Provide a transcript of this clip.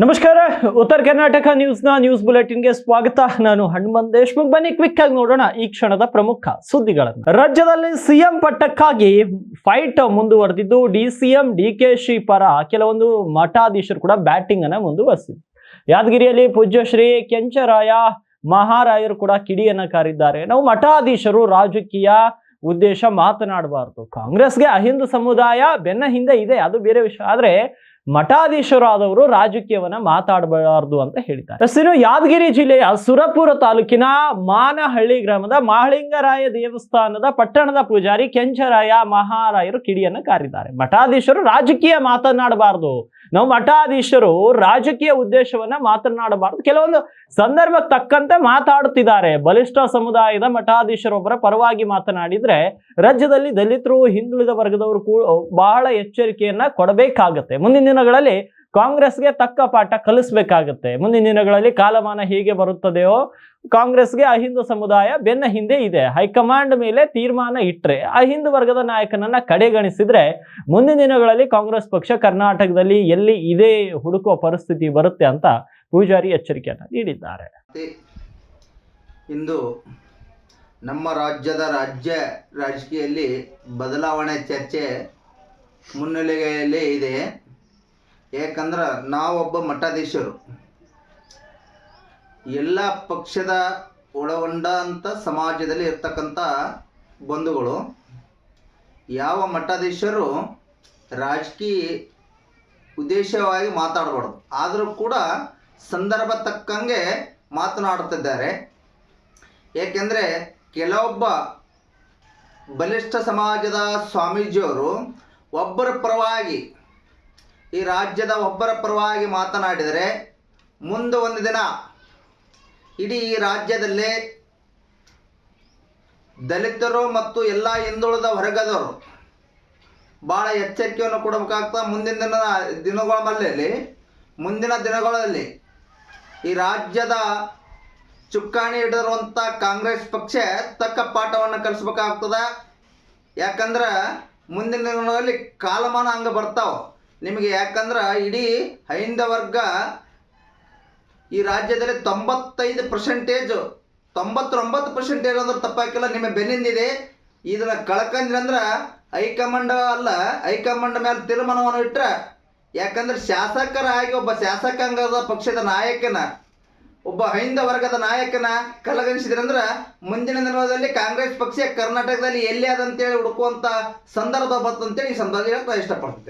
ನಮಸ್ಕಾರ. ಉತ್ತರ ಕರ್ನಾಟಕ ನ್ಯೂಸ್ ಬುಲೆಟಿನ್ಗೆ ಸ್ವಾಗತ. ನಾನು ಹನುಮಂತ್ ದೇಶ್ಮುಖ್. ಬನ್ನಿ ಕ್ವಿಕ್ ಆಗಿ ನೋಡೋಣ ಈ ಕ್ಷಣದ ಪ್ರಮುಖ ಸುದ್ದಿಗಳನ್ನು. ರಾಜ್ಯದಲ್ಲಿ ಸಿಎಂ ಪಟ್ಟಕ್ಕಾಗಿ ಫೈಟ್ ಮುಂದುವರೆದಿದ್ದು ಡಿಸಿಎಂ ಡಿಕೆಶಿ ಪರ ಕೆಲವೊಂದು ಮಠಾಧೀಶರು ಕೂಡ ಬ್ಯಾಟಿಂಗ್ ಅನ್ನ ಮುಂದುವರೆಸಿದ್ರು. ಯಾದಗಿರಿಯಲ್ಲಿ ಪೂಜ್ಯ ಶ್ರೀ ಕೆಂಚರಾಯ ಮಹಾರಾಯರು ಕೂಡ ಕಿಡಿಯನ್ನ ಕಾರಿದ್ದಾರೆ. ನಾವು ಮಠಾಧೀಶರು ರಾಜಕೀಯ ಉದ್ದೇಶ ಮಾತನಾಡಬಾರದು, ಕಾಂಗ್ರೆಸ್ಗೆ ಅಹಿಂದು ಸಮುದಾಯ ಬೆನ್ನ ಹಿಂದೆ ಇದೆ, ಅದು ಬೇರೆ ವಿಷಯ. ಆದ್ರೆ ಮಠಾಧೀಶರಾದವರು ರಾಜಕೀಯವನ್ನ ಮಾತಾಡಬಾರದು ಅಂತ ಹೇಳಿದ್ದಾರೆ. ಇನ್ನು ಯಾದಗಿರಿ ಜಿಲ್ಲೆಯ ಸುರಪುರ ತಾಲೂಕಿನ ಮಾನಹಳ್ಳಿ ಗ್ರಾಮದ ಮಹಾಲಿಂಗರಾಯ ದೇವಸ್ಥಾನದ ಪಟ್ಟಣದ ಪೂಜಾರಿ ಕೆಂಚರಾಯ ಮಹಾರಾಯರು ಕಿಡಿಯನ್ನು ಕಾರಿದ್ದಾರೆ. ಮಠಾಧೀಶರು ರಾಜಕೀಯ ಮಾತನಾಡಬಾರದು, ನಾವು ಮಠಾಧೀಶರು ರಾಜಕೀಯ ಉದ್ದೇಶವನ್ನ ಮಾತನಾಡಬಾರದು, ಕೆಲವೊಂದು ಸಂದರ್ಭಕ್ಕೆ ತಕ್ಕಂತೆ ಮಾತಾಡುತ್ತಿದ್ದಾರೆ. ಬಲಿಷ್ಠ ಸಮುದಾಯದ ಮಠಾಧೀಶರೊಬ್ಬರ ಪರವಾಗಿ ಮಾತನಾಡಿದ್ರೆ ರಾಜ್ಯದಲ್ಲಿ ದಲಿತರು, ಹಿಂದುಳಿದ ವರ್ಗದವರು ಬಹಳ ಎಚ್ಚರಿಕೆಯನ್ನ ಕೊಡಬೇಕಾಗತ್ತೆ. ಮುಂದಿನ ದಿನಗಳಲ್ಲಿ ಕಾಂಗ್ರೆಸ್ಗೆ ತಕ್ಕ ಪಾಠ ಕಲಿಸ್ಬೇಕಾಗತ್ತೆ. ಮುಂದಿನ ದಿನಗಳಲ್ಲಿ ಕಾಲಮಾನ ಹೀಗೆ ಬರುತ್ತದೆಯೋ, ಕಾಂಗ್ರೆಸ್ಗೆ ಅಹಿಂದು ಸಮುದಾಯ ಬೆನ್ನ ಹಿಂದೆ ಇದೆ, ಹೈಕಮಾಂಡ್ ಮೇಲೆ ತೀರ್ಮಾನ ಇಟ್ರೆ, ಅಹಿಂದು ವರ್ಗದ ನಾಯಕನನ್ನ ಕಡೆಗಣಿಸಿದ್ರೆ ಮುಂದಿನ ದಿನಗಳಲ್ಲಿ ಕಾಂಗ್ರೆಸ್ ಪಕ್ಷ ಕರ್ನಾಟಕದಲ್ಲಿ ಎಲ್ಲಿ ಇದೆ ಹುಡುಕುವ ಪರಿಸ್ಥಿತಿ ಬರುತ್ತೆ ಅಂತ ಪೂಜಾರಿ ಎಚ್ಚರಿಕೆಯನ್ನು ನೀಡಿದ್ದಾರೆ. ಇಂದು ನಮ್ಮ ರಾಜ್ಯದ ರಾಜಕೀಯದಲ್ಲಿ ಬದಲಾವಣೆ ಚರ್ಚೆ ಮುನ್ನೆಲೆಯಲ್ಲಿ ಇದೆ. ಯಾಕಂದ್ರೆ ನಾವೊಬ್ಬ ಮಠಾಧೀಶರು, ಎಲ್ಲ ಪಕ್ಷದ ಒಳಗೊಂಡಂಥ ಸಮಾಜದಲ್ಲಿ ಇರ್ತಕ್ಕಂಥ ಬಂಧುಗಳು, ಯಾವ ಮಠಾಧೀಶರು ರಾಜಕೀಯ ಉದ್ದೇಶವಾಗಿ ಮಾತಾಡಬಾರ್ದು, ಆದರೂ ಕೂಡ ಸಂದರ್ಭ ತಕ್ಕಂಗೆ ಮಾತನಾಡುತ್ತಿದ್ದಾರೆ. ಏಕೆಂದರೆ ಕೆಲವೊಬ್ಬ ಬಲಿಷ್ಠ ಸಮಾಜದ ಸ್ವಾಮೀಜಿಯವರು ಒಬ್ಬರ ಪರವಾಗಿ, ಈ ರಾಜ್ಯದ ಒಬ್ಬರ ಪರವಾಗಿ ಮಾತನಾಡಿದರೆ ಮುಂದೆ ಒಂದು ದಿನ ಇಡೀ ರಾಜ್ಯದಲ್ಲೇ ದಲಿತರು ಮತ್ತು ಎಲ್ಲ ಹಿಂದುಳಿದ ವರ್ಗದವರು ಭಾಳ ಎಚ್ಚರಿಕೆಯನ್ನು ಕೊಡಬೇಕಾಗ್ತದೆ. ಮುಂದಿನ ದಿನಗಳಲ್ಲಿ ಈ ರಾಜ್ಯದ ಚುಕ್ಕಾಣಿ ಹಿಡಿದಿರುವಂಥ ಕಾಂಗ್ರೆಸ್ ಪಕ್ಷ ತಕ್ಕ ಪಾಠವನ್ನು ಕಲಿಸ್ಬೇಕಾಗ್ತದೆ. ಯಾಕಂದ್ರೆ ಮುಂದಿನ ದಿನಗಳಲ್ಲಿ ಕಾಲಮಾನ ಹಂಗೆ ಬರ್ತಾವೆ ನಿಮಗೆ. ಯಾಕಂದ್ರೆ ಇಡೀ ಹೈಂದವ ವರ್ಗ ಈ ರಾಜ್ಯದಲ್ಲಿ 99% ಅಂದ್ರೆ ತಪ್ಪಾಕಿಲ್ಲ, ನಿಮ್ಮ ಬೆನ್ನಿಂದಿದೆ. ಇದನ್ನು ಕಳ್ಕಂದ್ರೆ ಹೈಕಮಾಂಡ್ ಅಲ್ಲ, ಹೈಕಮಾಂಡ್ ಮೇಲೆ ತೀರ್ಮಾನವನ್ನು ಇಟ್ಟರೆ, ಯಾಕಂದ್ರೆ ಶಾಸಕರಾಗಿ ಒಬ್ಬ ಶಾಸಕಾಂಗದ ಪಕ್ಷದ ನಾಯಕನ, ಒಬ್ಬ ಹೈಂದವ ವರ್ಗದ ನಾಯಕನ ಕಲಗಣಿಸಿದ್ರಂದ್ರೆ ಮುಂದಿನ ದಿನದಲ್ಲಿ ಕಾಂಗ್ರೆಸ್ ಪಕ್ಷ ಕರ್ನಾಟಕದಲ್ಲಿ ಎಲ್ಲಿ ಅದಂತೇಳಿ ಹುಡುಕುವಂಥ ಸಂದರ್ಭ ಬರ್ತಂತೇಳಿ ಈ ಸಂದರ್ಭ ಹೇಳಕ್ಕೆ ಇಷ್ಟಪಡ್ತೀನಿ.